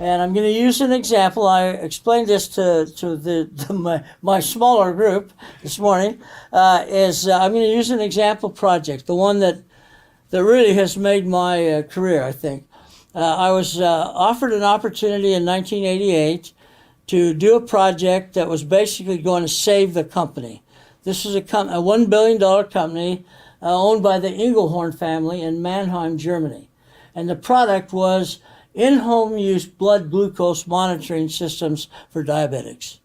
And I'm going to use an example. I explained this to my smaller group this morning. I'm going to use an example project, the one that really has made my career, I think. I was offered an opportunity in 1988 to do a project that was basically going to save the company. This was a $1 billion company owned by the Engelhorn family in Mannheim, Germany. And the product was in-home use blood glucose monitoring systems for diabetics.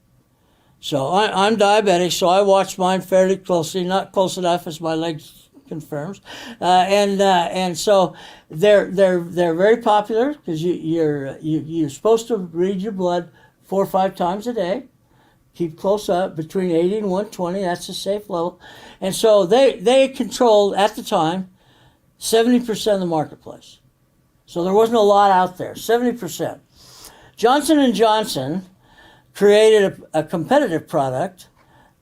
So I'm diabetic, so I watch mine fairly closely, not close enough as my leg confirms. And so they're very popular because you're supposed to read your blood 4 or 5 times a day. Keep close up, between 80 and 120, that's a safe level. And so they controlled, at the time, 70% of the marketplace. So there wasn't a lot out there, 70%. Johnson & Johnson created a competitive product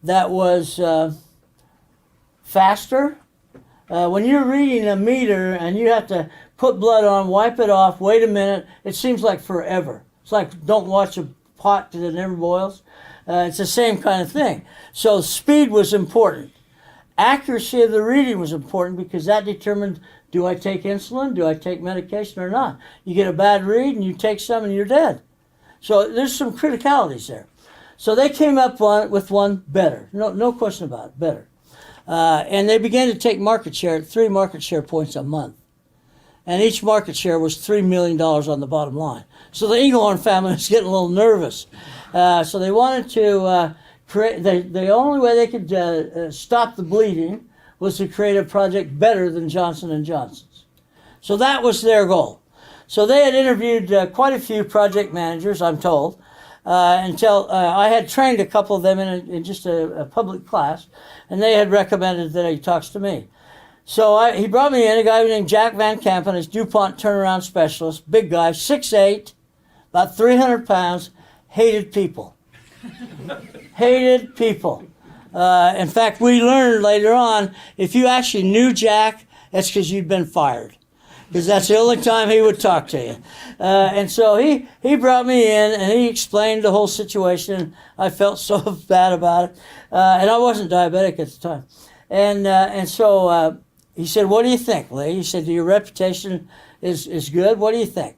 that was faster. When you're reading a meter and you have to put blood on, wipe it off, wait a minute, it seems like forever. It's like don't watch a pot that never boils. It's the same kind of thing. So speed was important. Accuracy of the reading was important because that determined, do I take insulin, do I take medication or not? You get a bad read and you take some and you're dead. So there's some criticalities there. So they came up with one better, no question about it, better. And they began to take market share at 3 market share points a month. And each market share was $3 million on the bottom line. So the Engelhorn family was getting a little nervous. So they wanted to create, the only way they could stop the bleeding was to create a project better than Johnson & Johnson's. So that was their goal. So they had interviewed quite a few project managers, I'm told, until I had trained a couple of them in just a public class, and they had recommended that he talks to me. So he brought me in, a guy named Jack Van Kampen, as DuPont turnaround specialist, big guy, 6'8", about 300 pounds, hated people. Hated people. In fact, we learned later on, if you actually knew Jack, that's because you'd been fired. Because that's the only time he would talk to you. And so he brought me in and he explained the whole situation. I felt so bad about it. And I wasn't diabetic at the time. And so he said, what do you think, Lee? He said, your reputation is good. What do you think?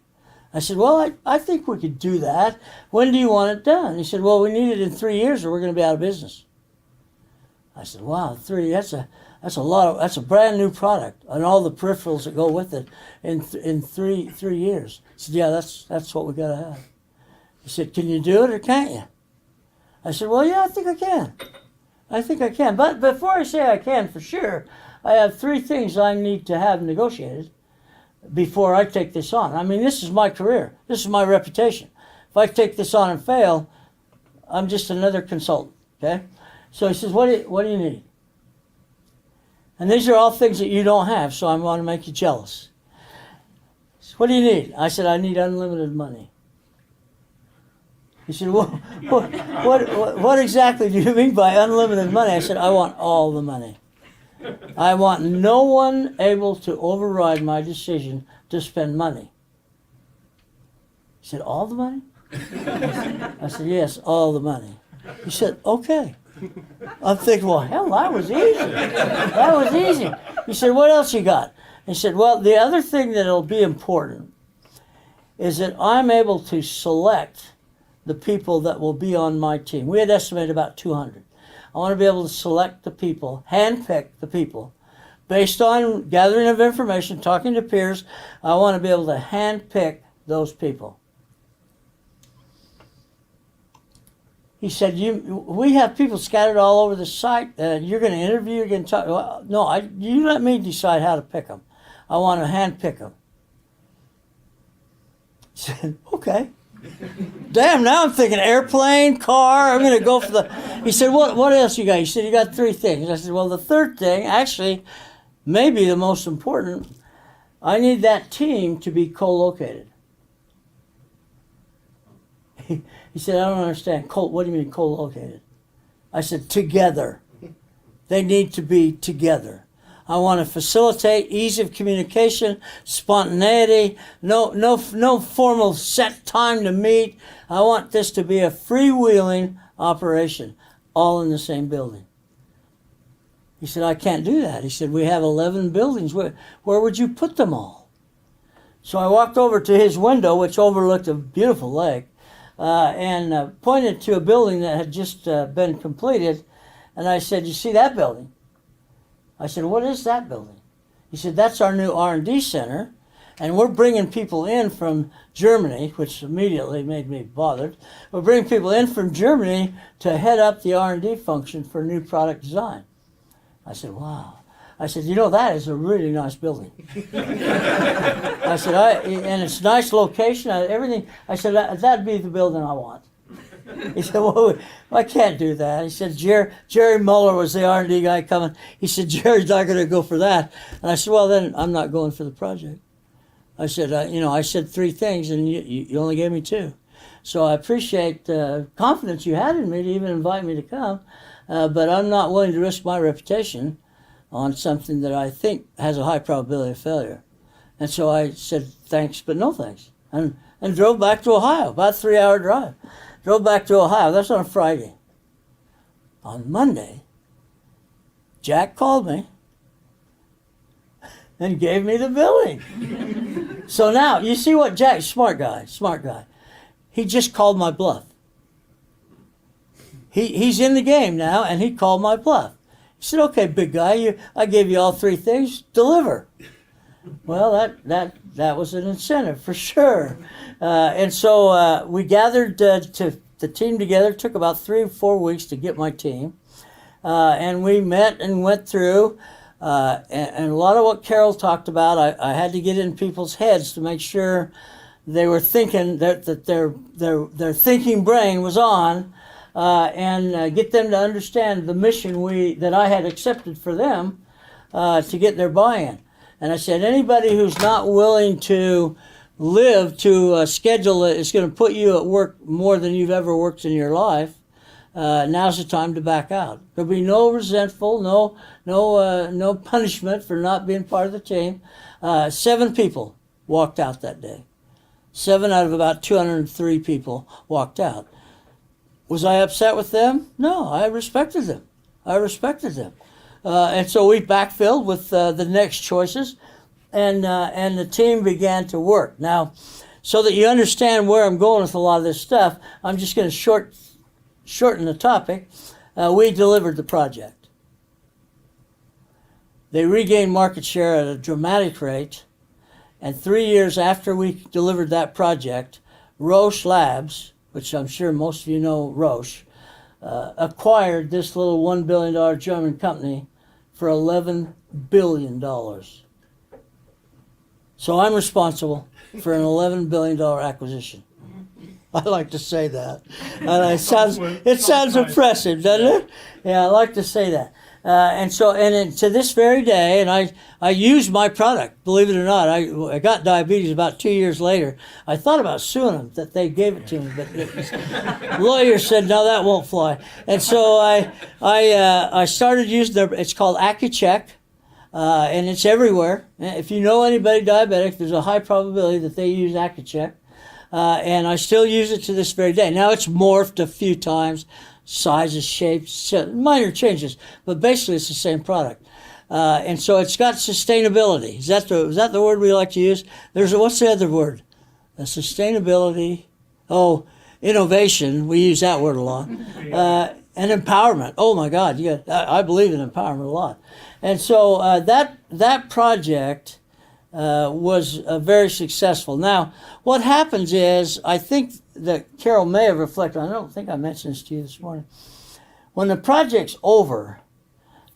I said, well, I think we could do that. When do you want it done? He said, well, we need it in 3 years or we're going to be out of business. I said, wow, 3, that's a brand new product and all the peripherals that go with it in 3 years. He said, yeah, that's what we got to have. He said, can you do it or can't you? I said, well, yeah, I think I can. I think I can. But before I say I can for sure, I have 3 things I need to have negotiated before I take this on. I mean, this is my career. This is my reputation. If I take this on and fail, I'm just another consultant, okay? So he says, what do you need? And these are all things that you don't have, so I want to make you jealous. He said, what do you need? I said, I need unlimited money. He said, what exactly do you mean by unlimited money? I said, I want all the money. I want no one able to override my decision to spend money. He said, all the money? I said, yes, all the money. He said, okay. I'm thinking, well, hell, that was easy. That was easy. He said, what else you got? He said, well, the other thing that'll be important is that I'm able to select the people that will be on my team. We had estimated about 200. I want to be able to select the people, handpick the people, based on gathering of information, talking to peers. I want to be able to handpick those people. He said, we have people scattered all over the site. You're going to interview, you're going to talk. Well, no, you let me decide how to pick them. I want to handpick them. He said, okay. Damn, now I'm thinking airplane, car, I'm going to go for the... He said, what else you got? He said, you got 3 things. I said, well, the third thing, actually, maybe the most important, I need that team to be co-located. He said, I don't understand. What do you mean co-located? I said, together. They need to be together. I want to facilitate ease of communication, spontaneity, no formal set time to meet. I want this to be a freewheeling operation, all in the same building. He said, I can't do that. He said, we have 11 buildings. Where would you put them all? So I walked over to his window, which overlooked a beautiful lake, and pointed to a building that had just been completed. And I said, you see that building? I said, what is that building? He said, that's our new R&D center, and we're bringing people in from Germany, which immediately made me bothered. We're bringing people in from Germany to head up the R&D function for new product design. I said, wow. I said, you know, that is a really nice building. I said, and it's a nice location, everything. I said, that'd be the building I want. He said, well, I can't do that. He said, Jerry Muller was the R&D guy coming. He said, Jerry's not going to go for that. And I said, well, then I'm not going for the project. I said, I said 3 things, and you only gave me 2. So I appreciate the confidence you had in me to even invite me to come, but I'm not willing to risk my reputation on something that I think has a high probability of failure. And so I said, thanks, but no thanks, and drove back to Ohio, about a 3-hour drive. Drove back to Ohio. That's on a Friday. On Monday, Jack called me and gave me the building. So now, you see what Jack, smart guy. He just called my bluff. He's in the game now, and he called my bluff. He said, okay, big guy, I gave you all 3 things, deliver. Well, that was an incentive for sure. And so we gathered the team together. It took about 3 or 4 weeks to get my team. And we met and went through. And a lot of what Carol talked about, I had to get in people's heads to make sure they were thinking, that their thinking brain was on, and get them to understand the mission that I had accepted for them to get their buy-in. And I said, anybody who's not willing to live to a schedule that is going to put you at work more than you've ever worked in your life, now's the time to back out. There'll be no resentful, no punishment for not being part of the team. 7 people walked out that day. 7 out of about 203 people walked out. Was I upset with them? No, I respected them. And so we backfilled with the next choices, and the team began to work. Now, so that you understand where I'm going with a lot of this stuff, I'm just going to shorten the topic. We delivered the project. They regained market share at a dramatic rate, and 3 years after we delivered that project, Roche Labs, which I'm sure most of you know Roche, acquired this little $1 billion German company for $11 billion. So I'm responsible for an $11 billion acquisition. I like to say that. It sounds impressive, doesn't it? Yeah, I like to say that. And to this very day, and I use my product, believe it or not. I got diabetes about 2 years later. I thought about suing them that they gave it to me, but lawyers said, no, that won't fly. And so I started using it's called Accu-Chek, and it's everywhere. If you know anybody diabetic, there's a high probability that they use Accu-Chek. And I still use it to this very day. Now it's morphed a few times, sizes, shapes, minor changes, but basically it's the same product. And so it's got sustainability. Is that the word we like to use? What's the other word? Sustainability. Oh, innovation. We use that word a lot. And empowerment. Oh my God, I believe in empowerment a lot. And so that project was very successful. Now, what happens is, I think that Carol may have reflected, I don't think I mentioned this to you this morning. When the project's over,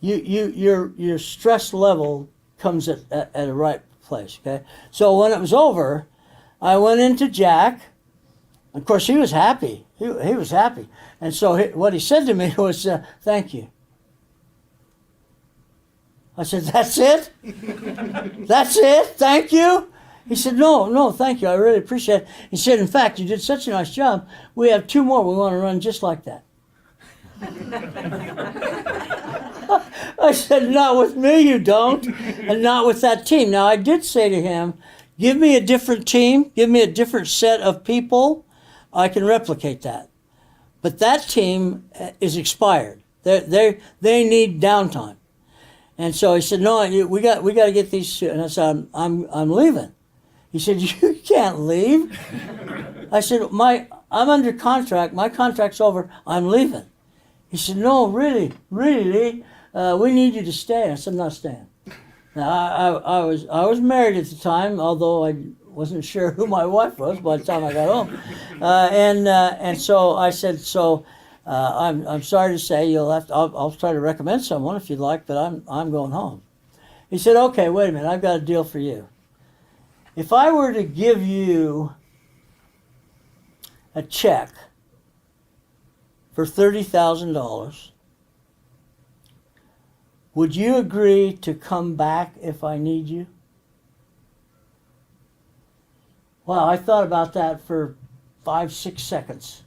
your stress level comes at a right place, okay? So when it was over, I went into Jack. Of course, he was happy. He was happy. And so what he said to me was, thank you. I said, that's it? That's it? Thank you? He said, no, thank you. I really appreciate it. He said, in fact, you did such a nice job. We have 2 more we want to run just like that. I said, not with me, you don't, and not with that team. Now, I did say to him, give me a different team, give me a different set of people, I can replicate that. But that team is expired. They need downtime. And so he said, no, we got to get these. And I said, I'm leaving. He said, you can't leave. I said, I'm under contract. My contract's over. I'm leaving. He said, no, really, Lee, we need you to stay. I said, I'm not staying. Now, I was married at the time, although I wasn't sure who my wife was by the time I got home. And so I said, I'm sorry to say you'll have to. I'll try to recommend someone if you'd like, but I'm going home. He said, okay, wait a minute, I've got a deal for you. If I were to give you a check for $30,000, would you agree to come back if I need you? Well, I thought about that for 5-6 seconds.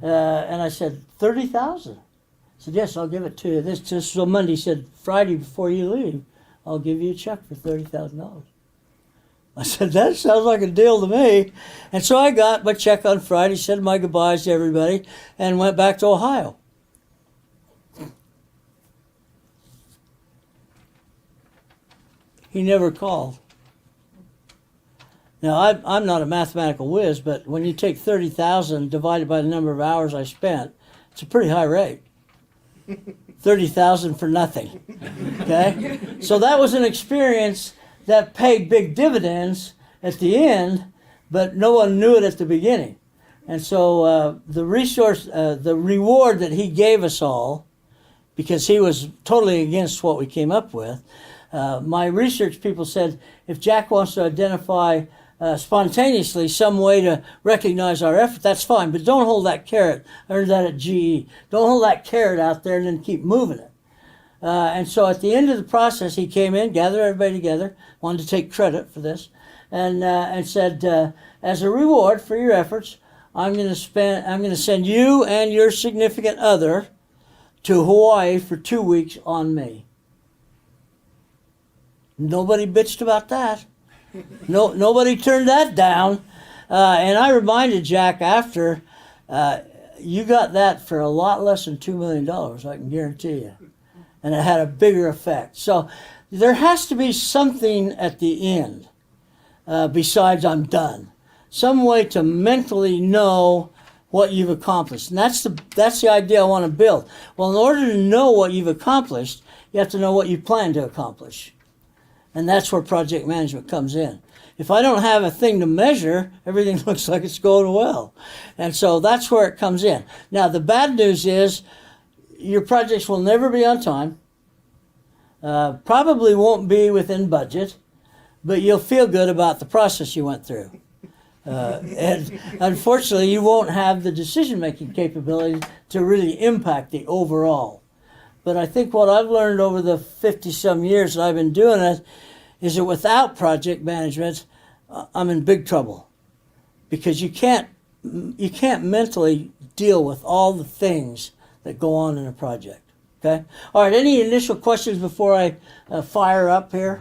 And I said, 30,000. I said, yes, I'll give it to you. This just so Monday. He said, Friday before you leave, I'll give you a check for $30,000. I said, that sounds like a deal to me. And so I got my check on Friday, said my goodbyes to everybody, and went back to Ohio. He never called. Now, I'm not a mathematical whiz, but when you take 30,000 divided by the number of hours I spent, it's a pretty high rate. 30,000 for nothing. Okay? So that was an experience that paid big dividends at the end, but no one knew it at the beginning. And so the reward that he gave us all, because he was totally against what we came up with, my research people said, if Jack wants to identify spontaneously some way to recognize our effort, that's fine, but don't hold that carrot. I heard that at GE. Don't hold that carrot out there and then keep moving it. And so at the end of the process, he came in, gathered everybody together, wanted to take credit for this, and said, as a reward for your efforts, I'm going to send you and your significant other to Hawaii for 2 weeks on me. Nobody bitched about that. Nobody turned that down. And I reminded Jack after, you got that for a lot less than $2 million, I can guarantee you. And it had a bigger effect. So there has to be something at the end besides I'm done. Some way to mentally know what you've accomplished. And that's the idea I want to build. Well, in order to know what you've accomplished, you have to know what you plan to accomplish. And that's where project management comes in. If I don't have a thing to measure, everything looks like it's going well. And so that's where it comes in. Now, the bad news is your projects will never be on time, probably won't be within budget, but you'll feel good about the process you went through. And unfortunately, you won't have the decision-making capability to really impact the overall. But I think what I've learned over the 50-some years that I've been doing it is that without project management, I'm in big trouble, because you can't mentally deal with all the things that go on in a project. Okay. All right. Any initial questions before I fire up here?